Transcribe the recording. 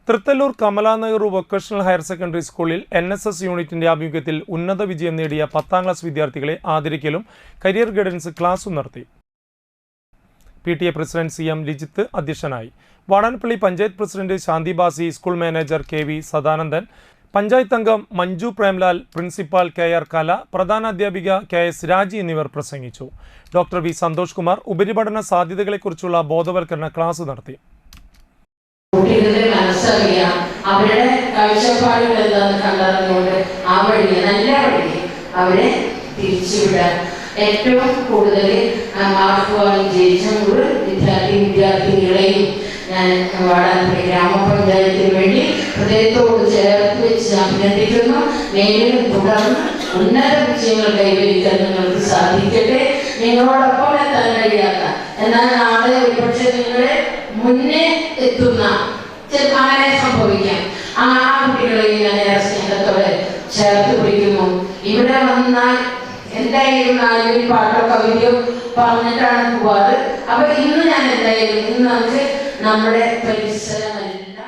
Thrithallur Kamala Nehru vocational higher secondary സ്കൂളിൽ NSS യൂണിറ്റിന്റെ ആഭിമുഖ്യത്തിൽ ഉന്നത വിജയം നേടിയ 10ാം ക്ലാസ് വിദ്യാർത്ഥികളെ ആദരിക്കലും കരിയർ ഗൈഡൻസ് ക്ലാസും നടത്തി. PTA പ്രസിഡന്റ് CM ലിജിത്ത് അധ്യക്ഷനായി. Vadanappally panchayat president Shanti Basi, school manager KV Sadanandan, panchayat അംഗം മഞ്ജു പ്രേംലാൽ, പ്രിൻസിപ്പാൾ KR കല, പ്രധാനാധ്യാപിക KS രാജി എന്നിവർ പ്രസംഗിച്ചു. ഡോക്ടർ V സന്തോഷ് കുമാർ ഉപരിപഠന സാധ്യതകളെക്കുറിച്ചുള്ള ബോധവൽക്കരണ ക്ലാസ് നടത്തി. കുട്ടികളുടെ മനസ്സറിയാം, അവരുടെ കാഴ്ചപ്പാടുകൾ എന്താണെന്ന് കണ്ടറിഞ്ഞുകൊണ്ട് ആ വഴി നല്ല വഴി അവരെ തിരിച്ചുവിടാൻ ഏറ്റവും കൂടുതൽ മാർക്ക് വാങ്ങി ജയിച്ച മുഴുവൻ വിദ്യാർത്ഥിനികളെയും ഞാൻ വാടാനപ്പള്ളി ഗ്രാമപഞ്ചായത്തിന് വേണ്ടി ഹൃദയത്തോട് ചേർത്ത് വെച്ച് അഭിനന്ദിക്കുന്നു. മേലും തുടർന്ന് ഉന്നത വിജയങ്ങൾ കൈവരിക്കാൻ നിങ്ങൾക്ക് സാധിക്കട്ടെ. നിങ്ങളോടൊപ്പം എത്താൻ കഴിയാത്ത എന്നാൽ നാളെ ഒരുപക്ഷെ നിങ്ങളെ മുന്നേ എത്തുന്ന അങ്ങനെ സംഭവിക്കാം. ആ കുട്ടികളെ ഞാൻ ഏറെ സ്നേഹത്തോടെ ചേർത്ത് പിടിക്കുന്നു. ഇവിടെ വന്നാൽ എന്തായാലും നാല് പാട്ടോ കവിതയോ പറഞ്ഞിട്ടാണ് പോവാറ്. അപ്പൊ ഇന്ന് ഞാൻ എന്തായാലും ഇന്ന് നമുക്ക് നമ്മുടെ പരിസരം